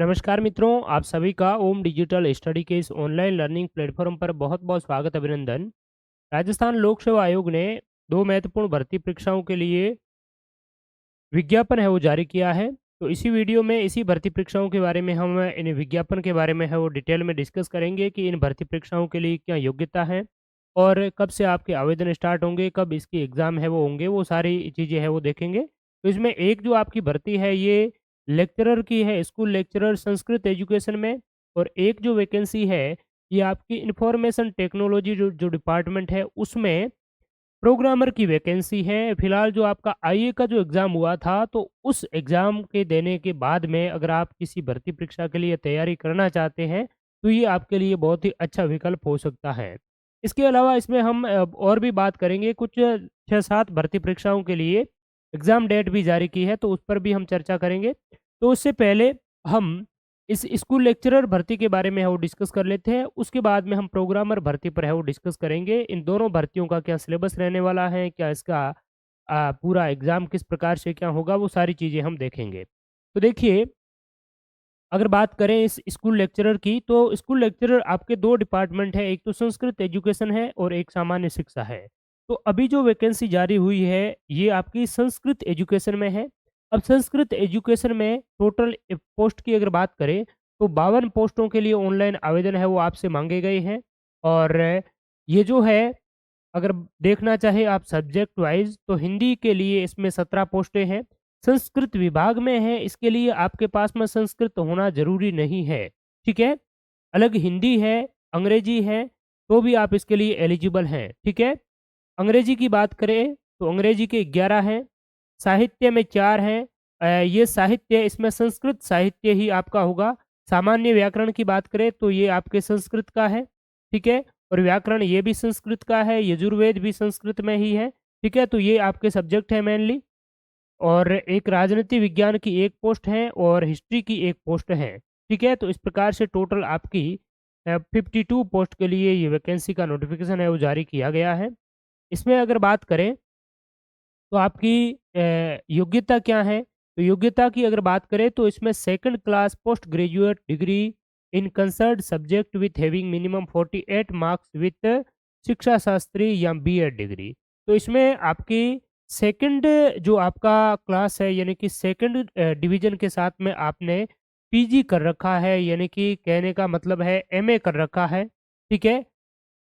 नमस्कार मित्रों, आप सभी का ओम डिजिटल स्टडी के इस ऑनलाइन लर्निंग प्लेटफॉर्म पर बहुत-बहुत स्वागत अभिनंदन। राजस्थान लोक सेवा आयोग ने 2 महत्वपूर्ण भर्ती परीक्षाओं के लिए विज्ञापन है वो जारी किया है। तो इसी वीडियो में इसी भर्ती परीक्षाओं के बारे में हम इन विज्ञापन के बारे में है वो डिटेल में डिस्कस करेंगे कि इन भर्ती परीक्षाओं के लिए क्या योग्यता है और कब से आपके आवेदन स्टार्ट होंगे, कब इसकी एग्ज़ाम है वो होंगे, वो सारी चीज़ें हैं वो देखेंगे। तो इसमें एक जो आपकी भर्ती है ये लेक्चरर की है, स्कूल लेक्चरर संस्कृत एजुकेशन में, और एक जो वैकेंसी है ये आपकी इन्फॉर्मेशन टेक्नोलॉजी जो डिपार्टमेंट है उसमें प्रोग्रामर की वैकेंसी है। फिलहाल जो आपका आईए का जो एग्ज़ाम हुआ था, तो उस एग्ज़ाम के देने के बाद में अगर आप किसी भर्ती परीक्षा के लिए तैयारी करना चाहते हैं, तो ये आपके लिए बहुत ही अच्छा विकल्प हो सकता है। इसके अलावा इसमें हम और भी बात करेंगे, कुछ 6-7 भर्ती परीक्षाओं के लिए एग्ज़ाम डेट भी जारी की है, तो उस पर भी हम चर्चा करेंगे। तो उससे पहले हम इस स्कूल लेक्चरर भर्ती के बारे में है वो डिस्कस कर लेते हैं, उसके बाद में हम प्रोग्रामर भर्ती पर है वो डिस्कस करेंगे। इन दोनों भर्तियों का क्या सिलेबस रहने वाला है, क्या इसका पूरा एग्ज़ाम किस प्रकार से क्या होगा, वो सारी चीज़ें हम देखेंगे। तो देखिए, अगर बात करें इस स्कूल लेक्चरर की, तो स्कूल लेक्चरर आपके 2 डिपार्टमेंट हैं, एक तो संस्कृत एजुकेशन है और एक सामान्य शिक्षा है। तो अभी जो वैकेंसी जारी हुई है, ये आपकी संस्कृत एजुकेशन में है। अब संस्कृत एजुकेशन में टोटल पोस्ट की अगर बात करें, तो 52 पोस्टों के लिए ऑनलाइन आवेदन है वो आपसे माँगे गए हैं, और ये जो है, अगर देखना चाहे आप सब्जेक्ट वाइज़, तो हिंदी के लिए इसमें 17 पोस्टें हैं। संस्कृत विभाग में है, इसके लिए आपके पास में संस्कृत होना ज़रूरी नहीं है, ठीक है? अलग हिंदी है, अंग्रेजी है, तो भी आप इसके लिए एलिजिबल हैं, ठीक है? अंग्रेजी की बात करें, तो अंग्रेजी के 11 हैं, साहित्य में 4 हैं। ये साहित्य, इसमें संस्कृत साहित्य ही आपका होगा। सामान्य व्याकरण की बात करें, तो ये आपके संस्कृत का है, ठीक है? और व्याकरण ये भी संस्कृत का है, यजुर्वेद भी संस्कृत में ही है, ठीक है? तो ये आपके सब्जेक्ट हैं मेनली। और एक राजनीति विज्ञान की 1 पोस्ट है और हिस्ट्री की 1 पोस्ट है, ठीक है? तो इस प्रकार से टोटल आपकी 52 पोस्ट के लिए ये वैकेंसी का नोटिफ़िकेशन है वो जारी किया गया है। इसमें अगर बात करें, तो आपकी योग्यता क्या है? तो योग्यता की अगर बात करें, तो इसमें second class post graduate degree in concerned subject with having minimum 48 marks with शिक्षा शास्त्री या बीएड डिग्री। तो इसमें आपकी सेकंड जो आपका क्लास है, यानी कि सेकंड डिवीज़न के साथ में आपने पीजी कर रखा है, यानी कि कहने का मतलब है एमए कर रखा है, ठीक है?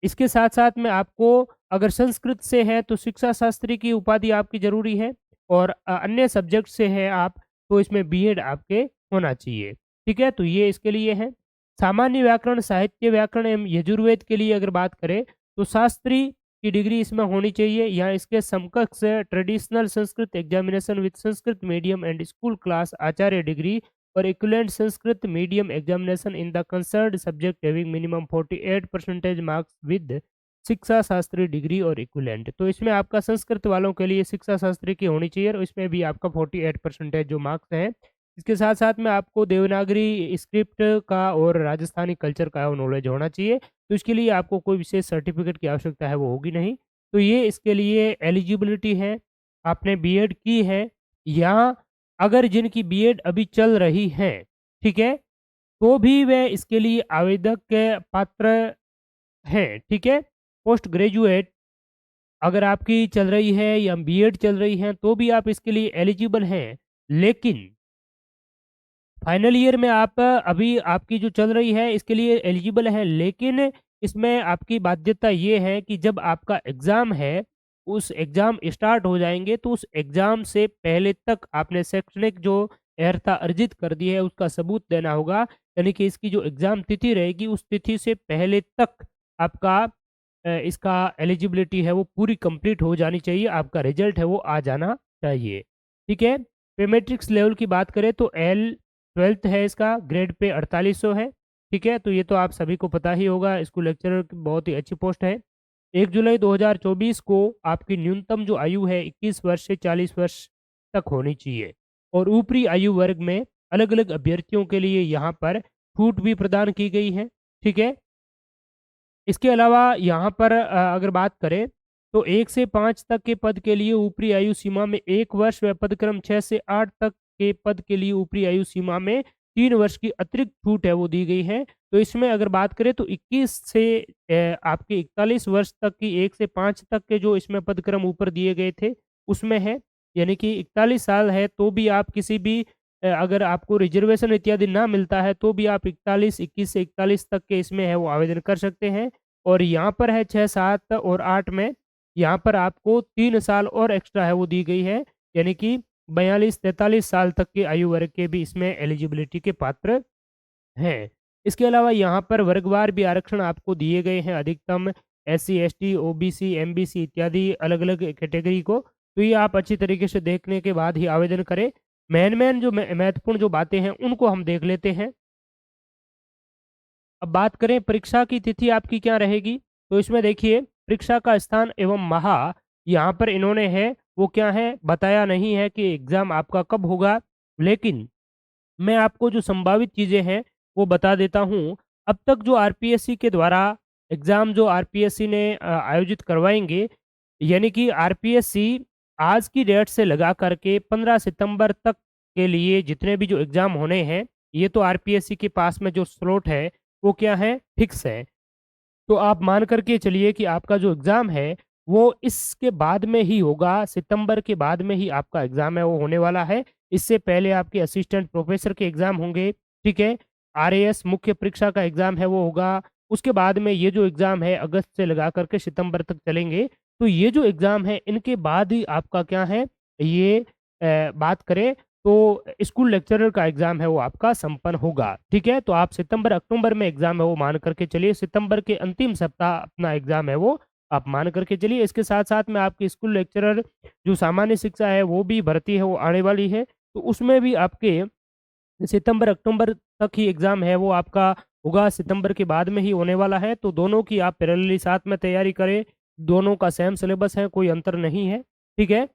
इसके साथ-साथ में आपको, अगर संस्कृत से है तो शिक्षा शास्त्री की उपाधि आपकी ज़रूरी है, और अन्य सब्जेक्ट से है आप, तो इसमें बीएड आपके होना चाहिए, ठीक है? तो ये इसके लिए है। सामान्य व्याकरण, साहित्य व्याकरण एवं यजुर्वेद के लिए अगर बात करें, तो शास्त्री की डिग्री इसमें होनी चाहिए या इसके समकक्ष traditional Sanskrit examination with Sanskrit medium and school class Acharya degree और equivalent Sanskrit medium examination in the concerned subject having minimum 48 percentage marks with Shiksha Shastri degree और इक्विवेलेंट। तो इसमें आपका संस्कृत वालों के लिए शिक्षा शास्त्री की होनी चाहिए और इसमें भी आपका 48 परसेंटेज जो मार्क्स हैं। इसके साथ साथ में आपको देवनागरी स्क्रिप्ट का और राजस्थानी कल्चर का नॉलेज होना चाहिए। तो इसके लिए आपको कोई विशेष सर्टिफिकेट की आवश्यकता है वो होगी नहीं। तो ये इसके लिए एलिजिबिलिटी है। आपने बीएड की है, या अगर जिनकी बीएड अभी चल रही है, ठीक है? तो भी वे इसके लिए आवेदक के पात्र हैं, ठीक है? पोस्ट ग्रेजुएट अगर आपकी चल रही है या बीएड चल रही है, तो भी आप इसके लिए एलिजिबल हैं। लेकिन फाइनल ईयर में आप अभी आपकी जो चल रही है इसके लिए एलिजिबल हैं, लेकिन इसमें आपकी बाध्यता ये है कि जब आपका एग्ज़ाम है, उस एग्ज़ाम स्टार्ट हो जाएँगे, तो उस एग्ज़ाम से पहले तक आपने शैक्षणिक जो अर्हता अर्जित कर दी है उसका सबूत देना होगा। यानी कि इसकी जो एग्ज़ाम तिथि रहेगी उस तिथि से पहले तक आपका इसका एलिजिबिलिटी है वो पूरी कंप्लीट हो जानी चाहिए, आपका रिज़ल्ट है वो आ जाना चाहिए। ठीक है? पे मैट्रिक्स लेवल की बात करें तो एल 12th है इसका, ग्रेड पे 4800 है, ठीक है? तो ये तो आप सभी को पता ही होगा, स्कूल लेक्चरर की बहुत ही अच्छी पोस्ट है। 1 जुलाई 2024 को आपकी न्यूनतम जो आयु है 21 वर्ष से 40 वर्ष तक होनी चाहिए, और ऊपरी आयु वर्ग में अलग-अलग अभ्यर्थियों के लिए यहाँ पर छूट भी प्रदान की गई है, ठीक है? इसके अलावा यहाँ पर अगर बात करें, तो 1 से 5 तक के पद के लिए ऊपरी आयु सीमा में 1 वर्ष व पदक्रम 6 से 8 तक के पद के लिए ऊपरी आयु सीमा में 3 वर्ष की अतिरिक्त छूट है वो दी गई है। तो इसमें अगर बात करें तो 21 से आपके 41 वर्ष तक की 1 से 5 तक के जो इसमें पदक्रम ऊपर दिए गए थे, उसमें है। यानी कि 41 साल है तो भी आप किसी भी अगर आपको रिज़र्वेशन इत्यादि ना मिलता है तो भी आप 41, 21 से 41 तक के इसमें है वो आवेदन कर सकते हैं। और यहाँ पर है 6, 7 और 8 में, यहाँ पर आपको 3 साल और एक्स्ट्रा है वो दी गई है। यानी कि 42-43 साल तक की आयु वर्ग के भी इसमें एलिजिबिलिटी के पात्र हैं। इसके अलावा यहाँ पर वर्गवार भी आरक्षण आपको दिए गए हैं, अधिकतम एससी, एसटी, ओबीसी, एमबीसी इत्यादि अलग-अलग कैटेगरी को। तो ये आप अच्छी तरीके से देखने के बाद ही आवेदन करें। मेन-मेन जो महत्वपूर्ण जो बातें हैं, उनको हम देख लेते हैं। अब बात करें परीक्षा की तिथि आपकी क्या रहेगी, तो इसमें देखिए परीक्षा का स्थान एवं माह यहाँ पर इन्होंने है वो क्या है बताया नहीं है कि एग्ज़ाम आपका कब होगा। लेकिन मैं आपको जो संभावित चीज़ें हैं वो बता देता हूँ। अब तक जो आरपीएससी के द्वारा एग्ज़ाम जो आरपीएससी ने आयोजित करवाएँगे, यानी कि आरपीएससी आज की डेट से लगा कर के 15 सितंबर तक के लिए जितने भी जो एग्ज़ाम होने हैं, ये तो आरपीएससी के पास में जो स्लॉट है, वो क्या है फिक्स है। तो आप मान कर के चलिए कि आपका जो एग्ज़ाम है, वो इसके बाद में ही होगा, सितंबर के बाद में ही आपका एग्ज़ाम है वो होने वाला है। इससे पहले आपके असिस्टेंट प्रोफ़ेसर के एग्ज़ाम होंगे, ठीक है? आरएएस मुख्य परीक्षा का एग्ज़ाम है वो होगा। उसके बाद में ये जो एग्ज़ाम है अगस्त से लगा कर के सितंबर तक चलेंगे। तो ये जो एग्ज़ाम है इनके बाद ही आपका क्या है, ये बात करें तो स्कूल लेक्चरर का एग्ज़ाम है वो आपका संपन्न होगा, ठीक है? तो आप सितंबर-अक्टूबर में एग्ज़ाम है वो मान कर के चलिए, सितंबर के अंतिम सप्ताह अपना एग्ज़ाम है वो आप मान कर के चलिए। इसके साथ-साथ में आपकी स्कूल लेक्चरर जो सामान्य शिक्षा है वो भी भर्ती है वो आने वाली है, तो उसमें भी आपके सितंबर-अक्टूबर तक ही एग्ज़ाम है वो आपका होगा, सितंबर के बाद में ही होने वाला है, तो दोनों की आप पैरेलली साथ में तैयारी करें, दोनों का सेम सिलेबस है, कोई अंतर नहीं है, ठीक है?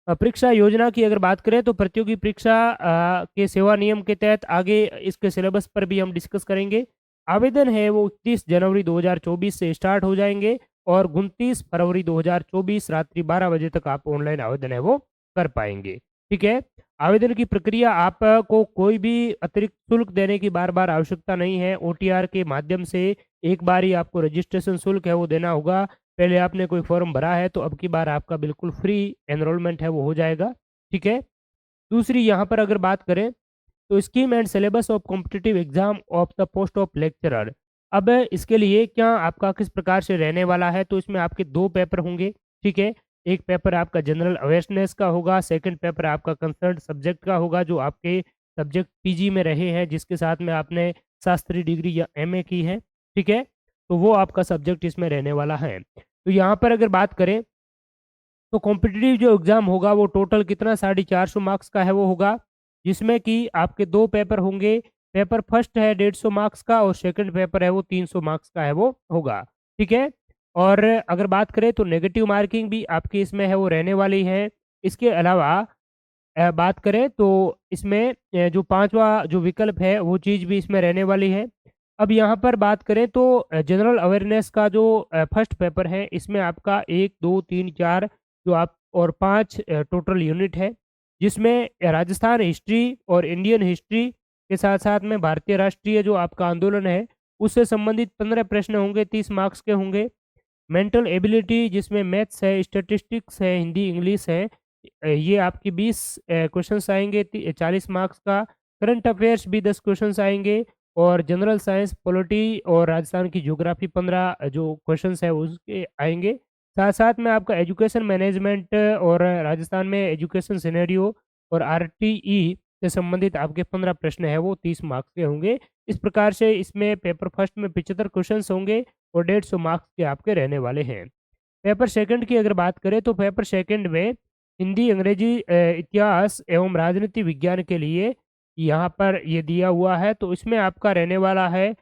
परीक्षा योजना की अगर बात करें तो प्रतियोगी परीक्षा के सेवा नियम के तहत आगे इसके सिलेबस पर भी हम डिस्कस करेंगे। आवेदन है वो 31 जनवरी 2024 से स्टार्ट हो जाएँगे और 29 फरवरी 2024 रात्रि 12 बजे तक आप ऑनलाइन आवेदन है वो कर पाएँगे, ठीक है? आवेदन की प्रक्रिया आपको कोई भी अतिरिक्त शुल्क देने की बार-बार आवश्यकता नहीं है। ओटीआर के माध्यम से एक बार ही आपको रजिस्ट्रेशन शुल्क है वो देना होगा। पहले आपने कोई फॉर्म भरा है तो अब की बार आपका बिल्कुल फ्री एनरोलमेंट है वो हो जाएगा, ठीक है? दूसरी यहाँ पर अगर बात करें तो scheme and syllabus of competitive exam of the post of lecturer. अब इसके लिए क्या आपका किस प्रकार से रहने वाला है, तो इसमें आपके 2 पेपर होंगे, ठीक है? एक पेपर आपका जनरल अवेयरनेस का होगा, सेकंड पेपर आपका कंसर्न्ड सब्जेक्ट का होगा जो आपके सब्जेक्ट पीजी में रहे हैं, जिसके साथ में आपने शास्त्री डिग्री या एमए की है, ठीक है? तो वो आपका सब्जेक्ट इसमें रहने वाला है। तो यहाँ पर अगर बात करें तो कॉम्पिटिटिव जो एग्ज़ाम होगा वो टोटल कितना 450 मार्क्स का है वो होगा, जिसमें कि आपके 2 पेपर होंगे। पेपर फर्स्ट है 150 मार्क्स का और सेकंड पेपर है वो 300 मार्क्स का है वो होगा, ठीक है? और अगर बात करें तो नेगेटिव मार्किंग भी आपकी इसमें है वो रहने वाली है। इसके अलावा बात करें तो इसमें जो 5वां जो विकल्प है वो चीज़ भी इसमें रहने वाली है। अब यहाँ पर बात करें तो जनरल अवेयरनेस का जो फर्स्ट पेपर है इसमें आपका 1, 2, 3, 4 जो आप और 5 टोटल यूनिट है, जिसमें राजस्थान हिस्ट्री और इंडियन हिस्ट्री के साथ-साथ में भारतीय राष्ट्रीय जो आपका आंदोलन है, उससे संबंधित 15 प्रश्न होंगे, 30 मार्क्स के होंगे। मेंटल एबिलिटी जिसमें मैथ्स है, स्टैटिस्टिक्स है, हिंदी, इंग्लिश है, ये आपकी 20 क्वेश्चन्स आएँगे 40 मार्क्स का। करंट अफेयर्स भी 10 क्वेश्चन्स आएँगे और जनरल साइंस, पॉलिटी और राजस्थान की ज्योग्राफी 15 जो क्वेश्चन्स है उसके आएँगे। साथ-साथ में आपका एजुकेशन मैनेजमेंट और राजस्थान में एजुकेशन सिनेरियो और आरटीई से संबंधित आपके 15 प्रश्न हैं वो 30 मार्क्स के होंगे। इस प्रकार से इसमें पेपर फर्स्ट में 75 क्वेश्चन्स होंगे और 150 मार्क्स के आपके रहने वाले हैं। पेपर सेकंड की अगर बात करें तो पेपर सेकंड में हिंदी, अंग्रेजी, इतिहास एवं राजनीति विज्ञान के लिए यहाँ पर ये दिया हुआ है, तो इसमें आपका रहने वाला है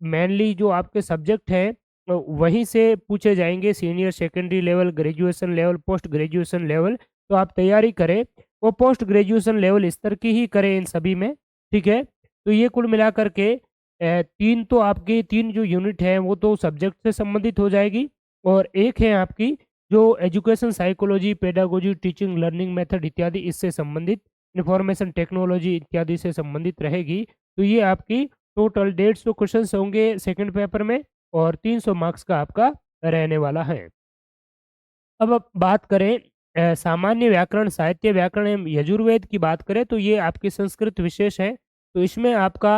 मेनली जो आपके सब्जेक्ट हैं वहीं से पूछे जाएँगे senior secondary level, graduation level, post graduation level. तो आप तैयारी करें, वो पोस्ट ग्रेजुएशन लेवल स्तर की ही करें इन सभी में, ठीक है? तो ये कुल मिलाकर के 3 तो आपकी 3 जो यूनिट हैं वो तो सब्जेक्ट से संबंधित हो जाएगी और एक है आपकी जो education psychology, pedagogy, teaching, learning method इत्यादि इससे संबंधित इंफॉर्मेशन टेक्नोलॉजी इत्यादि से संबंधित रहेगी। तो ये आपकी टोटल 150 क्वेश्चंस होंगे सेकंड पेपर में और 300 मार्क्स का आपका रहने वाला है। अब बात करें सामान्य व्याकरण, साहित्य व्याकरण एवं यजुर्वेद की बात करें तो ये आपकी संस्कृत विशेष है। तो इसमें आपका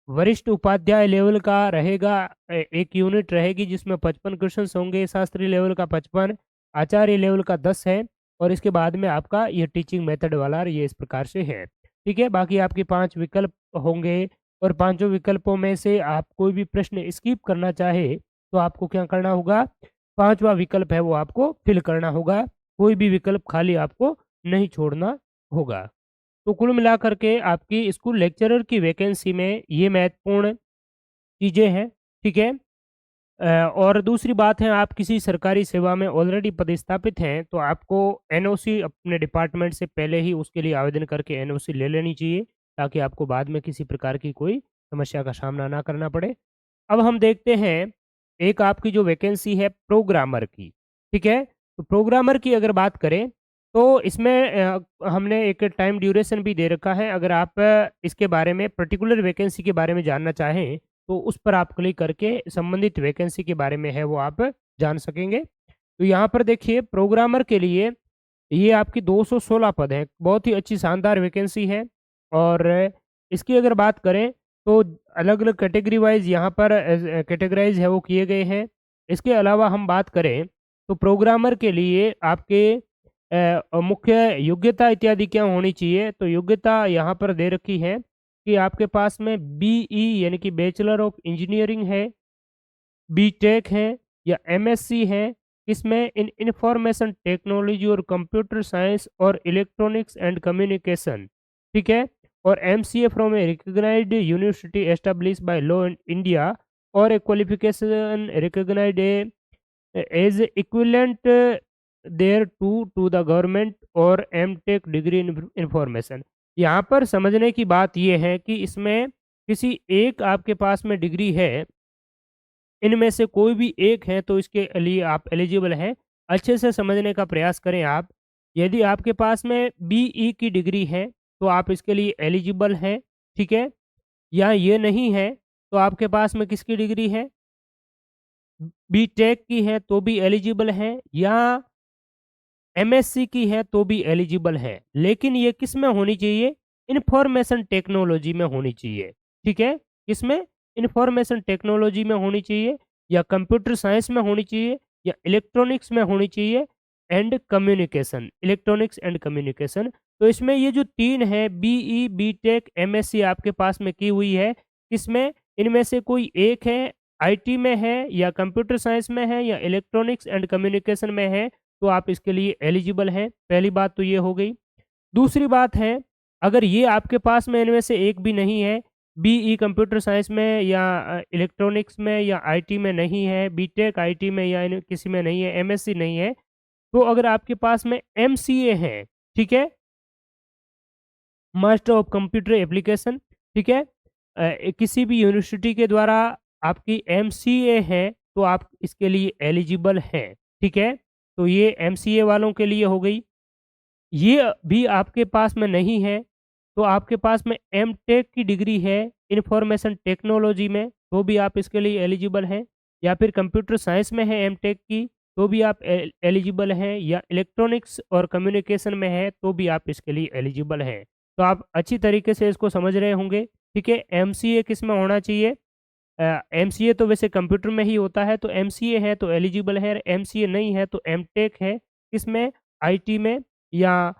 वरिष्ठ उपाध्याय लेवल का रहेगा, एक यूनिट रहेगी जिसमें 55 क्वेश्चंस होंगे, शास्त्री लेवल का 55, आचार्य लेवल का 10 है और इसके बाद में आपका ये टीचिंग मेथड वाला ये इस प्रकार से है। ठीक है, बाकी आपके 5 विकल्प होंगे और पांचों विकल्पों में से आप कोई भी प्रश्न स्किप करना चाहे तो आपको क्या करना होगा, पांचवा विकल्प है वो आपको फिल करना होगा, कोई भी विकल्प खाली आपको नहीं छोड़ना होगा। तो कुल मिलाकर के आपकी स्कूल लेक्चरर की वैकेंसी में ये महत्वपूर्ण चीज़ें हैं, ठीक है? और दूसरी बात है, आप किसी सरकारी सेवा में ऑलरेडी पदस्थापित हैं तो आपको एनओसी अपने डिपार्टमेंट से पहले ही उसके लिए आवेदन करके एनओसी ले लेनी चाहिए, ताकि आपको बाद में किसी प्रकार की कोई समस्या का सामना ना करना पड़े। अब हम देखते हैं, एक आपकी जो वैकेंसी है प्रोग्रामर की, ठीक है? तो प्रोग्रामर की अगर बात करें, तो इसमें हमने एक टाइम ड्यूरेशन भी दे रखा है। अगर आप इसके बारे में पर्टिकुलर वैकेंसी के बारे में जानना चाहें, तो उस पर आप क्लिक करके संबंधित वैकेंसी के बारे में है वो आप जान सकेंगे। तो यहाँ पर देखिए प्रोग्रामर के लिए ये आपकी 216 पद हैं, बहुत ही अच्छी शानदार वैकेंसी है। और इसकी अगर बात करें तो अलग-अलग कैटेगरी वाइज़ यहाँ पर कैटेगराइज़ है वो किए गए हैं। इसके अलावा हम बात करें तो प्रोग्रामर के लिए आपके मुख्य योग्यता इत्यादि क्या होनी चाहिए, तो योग्यता यहाँ पर दे रखी है कि आपके पास में बीई यानी कि बैचलर ऑफ इंजीनियरिंग है, बीटेक है या एमएससी है, इसमें इन इंफॉर्मेशन टेक्नोलॉजी और कंप्यूटर साइंस और इलेक्ट्रॉनिक्स एंड कम्युनिकेशन, ठीक है? और MCA from a recognised university established by law in India और a qualification recognised as equivalent there to the government और एमटेक डिग्री इन इंफॉर्मेशन। यहाँ पर समझने की बात ये है कि इसमें किसी एक आपके पास में डिग्री है, इनमें से कोई भी एक है तो इसके लिए आप एलिजिबल हैं। अच्छे से समझने का प्रयास करें आप। यदि आपके पास में बीई की डिग्री है तो आप इसके लिए एलिजिबल हैं, ठीक है? या ये नहीं है तो आपके पास में किसकी डिग्री है? बीटेक की है तो भी एलिजिबल हैं, या एमएससी की है तो भी एलिजिबल है। लेकिन ये किस में होनी चाहिए? इन्फॉर्मेशन टेक्नोलॉजी में होनी चाहिए, ठीक है? किसमें? इन्फॉर्मेशन टेक्नोलॉजी में होनी चाहिए या कंप्यूटर साइंस में होनी चाहिए या इलेक्ट्रॉनिक्स में होनी चाहिए and communication, electronics and communication. तो इसमें ये जो 3 है बीई, बीटेक, एमएससी आपके पास में की हुई है, किसमें? इनमें से कोई एक है, आईटी में है या कंप्यूटर साइंस में है या इलेक्ट्रॉनिक्स एंड कम्युनिकेशन में है, तो आप इसके लिए एलिजिबल हैं। पहली बात तो ये हो गई। दूसरी बात है, अगर ये आपके पास में इनमें से एक भी नहीं है, बीई कंप्यूटर साइंस में या इलेक्ट्रॉनिक्स में या आईटी में नहीं है, बीटेक आईटी में या इन किसी में नहीं है, एमएससी नहीं है, तो अगर आपके पास में एमसीए है, ठीक है? मास्टर ऑफ कंप्यूटर एप्लीकेशन, ठीक है? किसी भी यूनिवर्सिटी के द्वारा आपकी एमसीए है, तो आप इसके लिए एलिजिबल हैं, ठीक है? तो ये एमसीए वालों के लिए हो गई। ये भी आपके पास में नहीं है, तो आपके पास में एमटेक की डिग्री है इंफॉर्मेशन टेक्नोलॉजी में, तो भी आप इसके लिए एलिजिबल हैं, या फिर कंप्यूटर साइंस में है एमटेक की, तो भी आप एलिजिबल हैं, या इलेक्ट्रॉनिक्स और कम्युनिकेशन में है, तो भी आप इसके लिए एलिजिबल हैं। तो आप अच्छी तरीके से इसको समझ रहे होंगे, ठीक है? एमसीए किस में होना चाहिए? एमसीए तो वैसे कंप्यूटर में ही होता है, तो एमसीए है तो एलिजिबल है, एमसीए नहीं है तो एमटेक है, किसमें? आईटी में या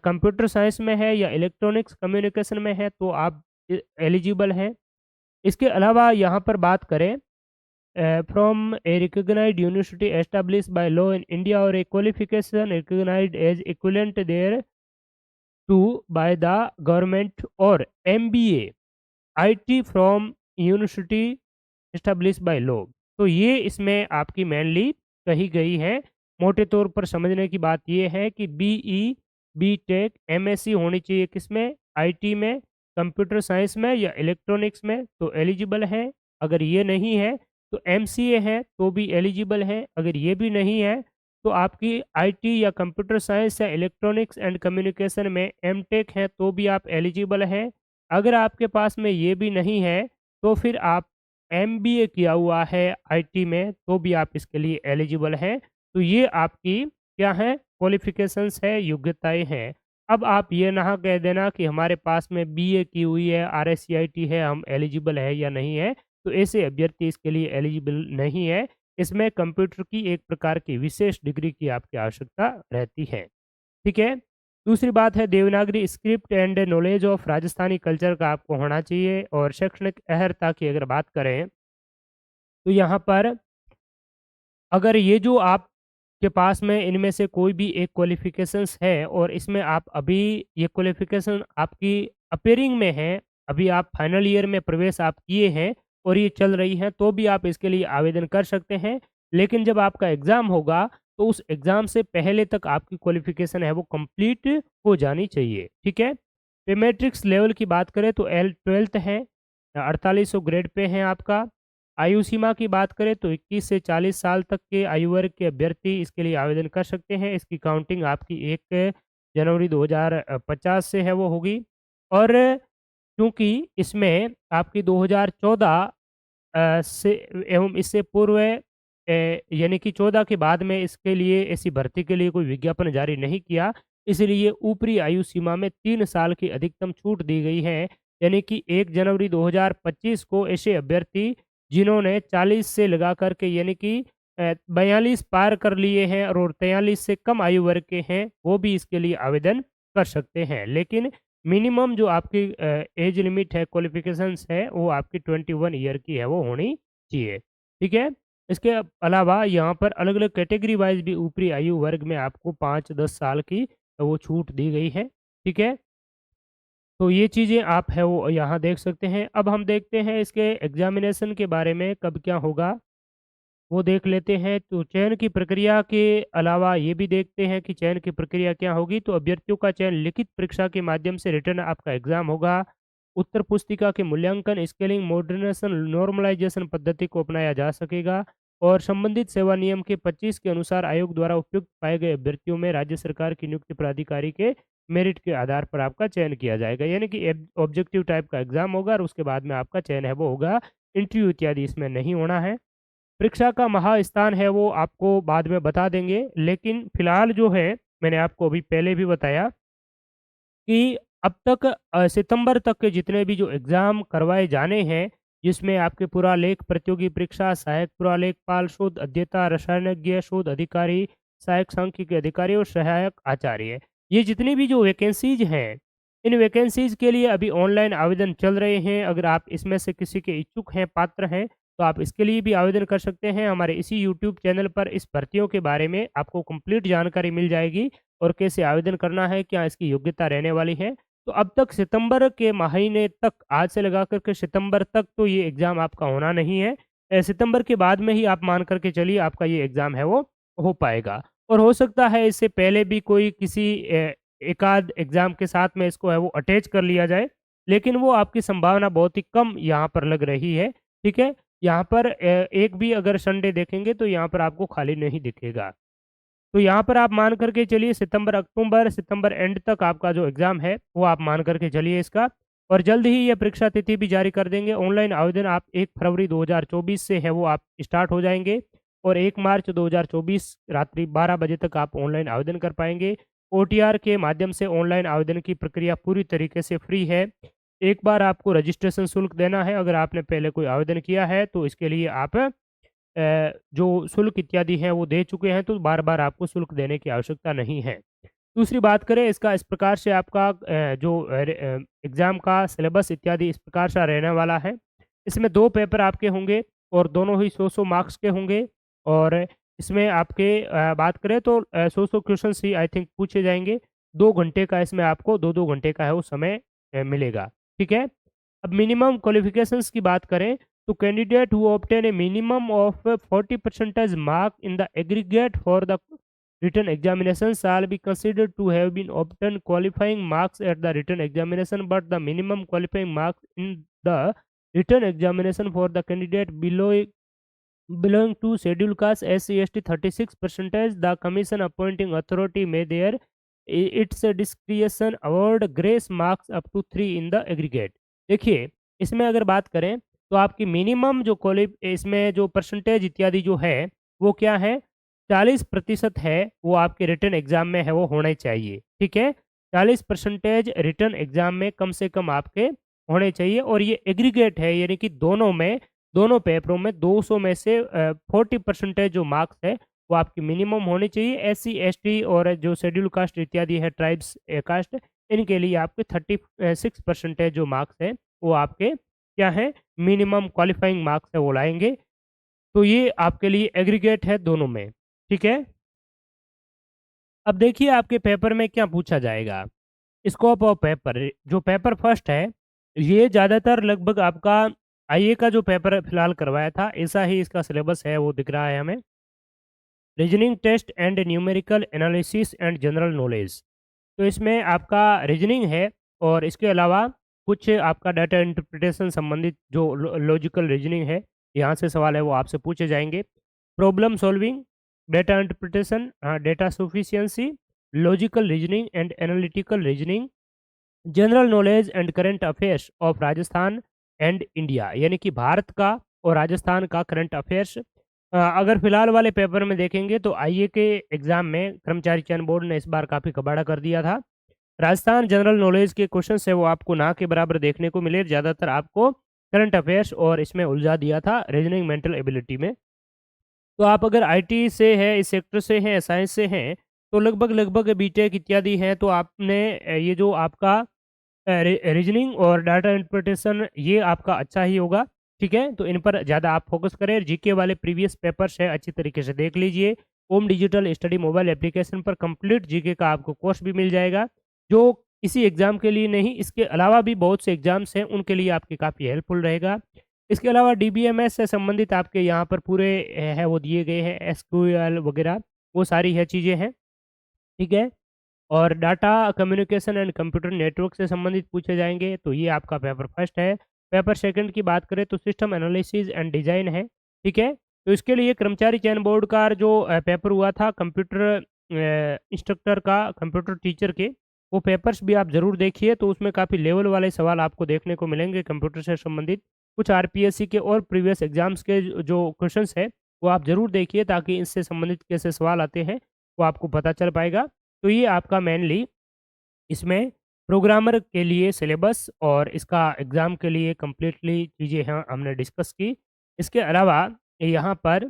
कंप्यूटर साइंस में है या इलेक्ट्रॉनिक्स कम्युनिकेशन में है, तो आप एलिजिबल हैं। इसके अलावा यहाँ पर बात करें from a recognised university established by law in India और a qualification recognised as equivalent there to by the government और MBA IT from university established by law. तो ये इसमें आपकी मेनली कही गई है। मोटे तौर पर समझने की बात ये है कि बीई, बीटेक, एमएससी होनी चाहिए किसमें? आईटी में, कंप्यूटर साइंस में या इलेक्ट्रॉनिक्स में, तो एलिजिबल है। अगर ये नहीं है तो एमसीए है तो भी एलिजिबल है। अगर ये भी नहीं है तो आपकी आईटी या कंप्यूटर साइंस या इलेक्ट्रॉनिक्स एंड कम्युनिकेशन में एमटेक है तो भी आप एलिजिबल हैं। अगर आपके पास में ये भी नहीं है तो फिर आप एमबीए किया हुआ है आईटी में तो भी आप इसके लिए एलिजिबल हैं। तो ये आपकी क्या है क्वालिफ़िकेशंस है, योग्यताएँ हैं। अब आप ये ना कह देना कि हमारे पास में बीए की हुई है, आरएससीआईटी है, हम एलिजिबल है या नहीं है, तो ऐसे अभ्यर्थी इसके लिए एलिजिबल नहीं है। इसमें कंप्यूटर की एक प्रकार की विशेष डिग्री की आपकी आवश्यकता रहती है, ठीक है? दूसरी बात है Devanagari script and knowledge of Rajasthani culture का आपको होना चाहिए और शैक्षणिक अर्हता की अगर बात करें, तो यहाँ पर अगर ये जो आपके पास में इनमें से कोई भी एक क्वालिफ़िकेशंस है और इसमें आप अभी ये क्वालिफ़िकेशन आपकी अपीयरिंग में है, अभी आप फाइनल ईयर में प्रवेश आप किए हैं और ये चल रही है, तो भी आप इसके लिए आवेदन कर सकते हैं। लेकिन जब आपका एग्ज़ाम होगा, तो उस एग्ज़ाम से पहले तक आपकी क्वालिफ़िकेशन है वो कंप्लीट हो जानी चाहिए, ठीक है? पे मैट्रिक्स लेवल की बात करें तो 12th है, 4800 ग्रेड पे है आपका। आयु सीमा की बात करें तो 21 से 40 साल तक के आयु वर्ग के अभ्यर्थी इसके लिए आवेदन कर सकते हैं। इसकी काउंटिंग आपकी 1 जनवरी 2050 से है वो होगी और चूँकि इसमें आपकी 2014 से एवं इससे पूर्व यानी कि 14 के बाद में इसके लिए ऐसी भर्ती के लिए कोई विज्ञापन जारी नहीं किया, इसलिए ऊपरी आयु सीमा में 3 साल की अधिकतम छूट दी गई है। यानी कि 1 जनवरी 2025 को ऐसे अभ्यर्थी जिन्होंने 40 से लगा कर के यानी कि 42 पार कर लिए हैं और 43 से कम आयु वर्ग के हैं, वो भी इसके लिए आवेदन कर सकते हैं। लेकिन मिनिमम जो आपकी एज लिमिट है, क्वालिफ़िकेशंस है, वो आपकी 21 ईयर की है, वो होनी चाहिए, ठीक है? इसके अलावा यहाँ पर अलग-अलग कैटेगरी वाइज़ भी ऊपरी आयु वर्ग में आपको 5-10 साल की वो छूट दी गई है, ठीक है? तो ये चीज़ें आप है वो यहाँ देख सकते हैं। अब हम देखते हैं इसके एग्ज़ामिनेशन के बारे में कब क्या होगा, वो देख लेते हैं। तो चयन की प्रक्रिया के अलावा ये भी देखते हैं कि चयन की प्रक्रिया क्या होगी, तो अभ्यर्थियों का चयन लिखित परीक्षा के माध्यम से रिटर्न आपका एग्ज़ाम होगा। उत्तर पुस्तिका के मूल्यांकन, स्केलिंग, मॉडर्नाइज़ेशन, नॉर्मलाइज़ेशन पद्धति को अपनाया जा सकेगा और संबंधित सेवा नियम के 25 के अनुसार आयोग द्वारा उपयुक्त पाए गए अभ्यर्थियों में राज्य सरकार की नियुक्ति प्राधिकारी के मेरिट के आधार पर आपका चयन किया जाएगा। यानी कि ऑब्जेक्टिव टाइप का एग्ज़ाम होगा और उसके बाद में आपका चयन है वो होगा। इंटरव्यू इत्यादि इसमें नहीं होना है। परीक्षा का महास्थान है वो आपको बाद में बता देंगे, लेकिन फ़िलहाल जो है मैंने आपको अभी पहले भी बताया कि अब तक सितंबर तक के जितने भी जो एग्ज़ाम करवाए जाने हैं, जिसमें आपके पुरालेख प्रतियोगी परीक्षा, सहायक पुरालेखपाल, शोध अध्येता, रसायनज्ञ, शोध अधिकारी, सहायक सांख्यिकी अधिकारी और सहायक आचार्य, ये जितनी भी जो वैकेंसीज़ हैं, इन वैकेंसीज़ के लिए अभी ऑनलाइन आवेदन चल रहे हैं। अगर आप इसमें से किसी के इच्छुक हैं, पात्र हैं, तो आप इसके लिए भी आवेदन कर सकते हैं। हमारे इसी यूट्यूब चैनल पर इस भर्तियों के बारे में आपको कंप्लीट जानकारी मिल जाएगी और कैसे आवेदन करना है, क्या इसकी योग्यता रहने वाली है। तो अब तक सितंबर के महीने तक, आज से लगा कर के सितंबर तक तो ये एग्ज़ाम आपका होना नहीं है। सितंबर के बाद में ही आप मान कर के चलिए आपका ये एग्ज़ाम है वो हो पाएगा और हो सकता है इससे पहले भी कोई किसी एकाध एग्ज़ाम के साथ में इसको है वो अटैच कर लिया जाए, लेकिन वो आपकी संभावना बहुत ही कम यहाँ पर लग रही है, ठीक है? यहाँ पर एक भी अगर संडे देखेंगे तो यहाँ पर आपको खाली नहीं दिखेगा। तो यहाँ पर आप मान कर के चलिए सितंबर एंड तक आपका जो एग्ज़ाम है, वो आप मान कर के चलिए इसका और जल्द ही ये परीक्षा तिथि भी जारी कर देंगे। ऑनलाइन आवेदन आप 1 फरवरी 2024 से है वो आप स्टार्ट हो जाएँगे और 1 मार्च 2024 रात्रि 12 बजे तक आप ऑनलाइन आवेदन कर पाएँगे। ओटीआर के माध्यम से ऑनलाइन आवेदन की प्रक्रिया पूरी तरीके से फ्री है। एक बार आपको रजिस्ट्रेशन शुल्क देना है, अगर आपने पहले कोई आवेदन किया है, तो इसके लिए आप जो शुल्क इत्यादि हैं वो दे चुके हैं, तो बार-बार आपको शुल्क देने की आवश्यकता नहीं है। दूसरी बात करें इसका इस प्रकार से आपका एग्ज़ाम का सिलेबस इत्यादि इस प्रकार से रहने वाला है। इसमें 2 पेपर आपके होंगे और दोनों ही 100-100 मार्क्स के होंगे और इसमें आपके बात करें तो 100-100 क्वेश्चन्स ही आई थिंक पूछे जाएँगे। 2 घंटे का इसमें आपको 2-2 घंटे का है वो समय मिलेगा, ठीक है? अब मिनिमम क्वालिफ़िकेशंस की बात करें तो candidate who obtain a minimum of 40 percentage mark in the aggregate for the written examination shall be considered to have been obtained qualifying marks at the written examination, but the minimum qualifying marks in the written examination for the candidate below belong to scheduled caste SC ST 36%, the commission appointing authority may there its discretion award grace marks up to 3 in the aggregate। देखिए, इसमें अगर बात करें तो आपकी minimum जो क्वालि इसमें जो परसेंटेज इत्यादि जो है वो क्या है, 40% है, वो आपके रिटन एग्जाम में है वो होने चाहिए। ठीक है, 40% रिटन एग्जाम में कम से कम आपके होने चाहिए और ये एग्रीगेट है, यानी कि दोनों पेपरों में 200 में से 40% जो मार्क्स है वो आपकी मिनिमम होनी चाहिए। एससी एसटी और जो शेड्यूल कास्ट इत्यादि है, ट्राइब्स कास्ट, इनके लिए आपके 36% जो मार्क्स है वो आपके क्या है, मिनिमम क्वालिफाइंग मार्क्स है वो लाएंगे। तो ये आपके लिए एग्रीगेट है दोनों में। ठीक है, अब देखिए आपके पेपर में क्या पूछा जाएगा। स्कोप ऑफ पेपर, जो पेपर फर्स्ट है ये ज़्यादातर लगभग आपका आईए का जो पेपर फिलहाल करवाया था ऐसा ही इसका सिलेबस है वो दिख रहा है हमें। Reasoning test and numerical analysis and general knowledge, तो इसमें आपका रीजनिंग है और इसके अलावा कुछ आपका डाटा इंटरप्रिटेशन संबंधित जो लॉजिकल रीजनिंग है, यहाँ से सवाल है वो आपसे पूछे जाएंगे। Problem solving, data interpretation, data sufficiency, logical reasoning and analytical reasoning, general knowledge and current affairs of Rajasthan and India, यानी कि भारत का और राजस्थान का करंट अफेयर्स। अगर फिलहाल वाले पेपर में देखेंगे तो आईए के एग्जाम में कर्मचारी चयन बोर्ड ने इस बार काफ़ी कबाड़ा कर दिया था। राजस्थान जनरल नॉलेज के क्वेश्चन है वो आपको ना के बराबर देखने को मिले, ज़्यादातर आपको करंट अफेयर्स और इसमें उलझा दिया था रीजनिंग मेंटल एबिलिटी में। तो आप अगर आईटी से है, इस सेक्टर से हैं, साइंस से हैं, तो लगभग बीटेक इत्यादि हैं, तो आपने ये जो आपका रीजनिंग और डाटा इंटरप्रिटेशन ये आपका अच्छा ही होगा। ठीक है, तो इन पर ज़्यादा आप फोकस करें। जीके वाले प्रीवियस पेपर्स है अच्छी तरीके से देख लीजिए। ओम डिजिटल स्टडी मोबाइल एप्लीकेशन पर कंप्लीट जीके का आपको कोर्स भी मिल जाएगा, जो इसी एग्ज़ाम के लिए नहीं, इसके अलावा भी बहुत से एग्ज़ाम्स हैं उनके लिए आपके काफ़ी हेल्पफुल रहेगा। इसके अलावा डीबीएमएस से संबंधित आपके यहाँ पर पूरे है वो दिए गए हैं, एसक्यूएल वगैरह वो सारी है चीज़ें हैं। ठीक है, और data communication and computer network से संबंधित पूछे जाएंगे, तो ये आपका पेपर फर्स्ट है। पेपर सेकंड की बात करें तो सिस्टम एनालिसिस एंड डिज़ाइन है। ठीक है, तो इसके लिए कर्मचारी चयन बोर्ड का जो पेपर हुआ था कंप्यूटर इंस्ट्रक्टर का, कंप्यूटर टीचर के, वो पेपर्स भी आप ज़रूर देखिए, तो उसमें काफ़ी लेवल वाले सवाल आपको देखने को मिलेंगे कंप्यूटर से संबंधित। कुछ आरपीएससी के और प्रीवियस एग्जाम्स के जो क्वेश्चंस है वो आप ज़रूर देखिए, ताकि इससे संबंधित कैसे सवाल आते हैं वो आपको पता चल पाएगा। तो ये आपका मेनली इसमें प्रोग्रामर के लिए सिलेबस और इसका एग्ज़ाम के लिए कंप्लीटली चीज़ें हैं हमने डिस्कस की। इसके अलावा यहाँ पर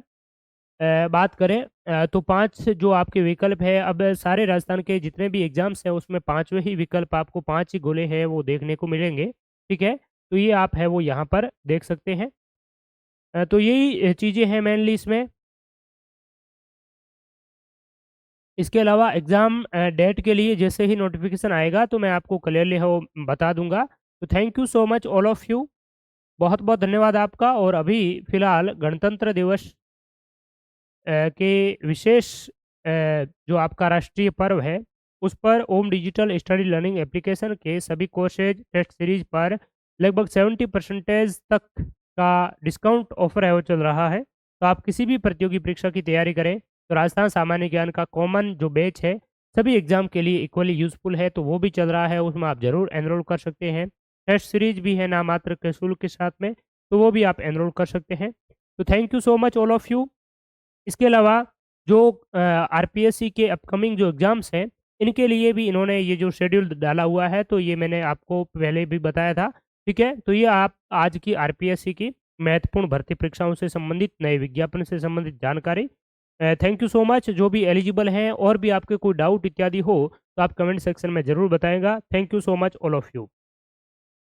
बात करें तो 5 जो आपके विकल्प है, अब सारे राजस्थान के जितने भी एग्ज़ाम्स हैं उसमें 5वें ही विकल्प आपको 5 ही गोले हैं वो देखने को मिलेंगे। ठीक है, तो ये आप है वो यहाँ पर देख सकते हैं। तो यही चीज़ें हैं मेनली इसमें। इसके अलावा एग्ज़ाम डेट के लिए जैसे ही नोटिफ़िकेशन आएगा तो मैं आपको क्लियरली हो बता दूँगा। तो thank you so much all of you. बहुत-बहुत धन्यवाद आपका। और अभी फ़िलहाल गणतंत्र दिवस के विशेष जो आपका राष्ट्रीय पर्व है, उस पर ओम डिजिटल स्टडी लर्निंग एप्लीकेशन के सभी कोर्सेज़ टेस्ट सीरीज़ पर लगभग 70% तक का डिस्काउंट ऑफ़र है वो चल रहा है। तो आप किसी भी प्रतियोगी परीक्षा की तैयारी करें, तो राजस्थान सामान्य ज्ञान का कॉमन जो बैच है, सभी एग्ज़ाम के लिए इक्वली यूज़फुल है, तो वो भी चल रहा है, उसमें आप ज़रूर एनरोल कर सकते हैं। टेस्ट सीरीज़ भी है नामात्र के शुल्क के साथ में, तो वो भी आप एनरोल कर सकते हैं। तो thank you so much all of you. इसके अलावा जो आरपीएससी के अपकमिंग जो एग्ज़ाम्स हैं, इनके लिए भी इन्होंने ये जो शेड्यूल डाला हुआ है, तो ये मैंने आपको पहले भी बताया था। ठीक है, तो ये आप आज की आरपीएससी की महत्वपूर्ण भर्ती परीक्षाओं से संबंधित नए विज्ञापन से संबंधित जानकारी। Thank you so much. जो भी एलिजिबल हैं और भी आपके कोई डाउट इत्यादि हो, तो आप कमेंट सेक्शन में ज़रूर बताएगा। Thank you so much all of you.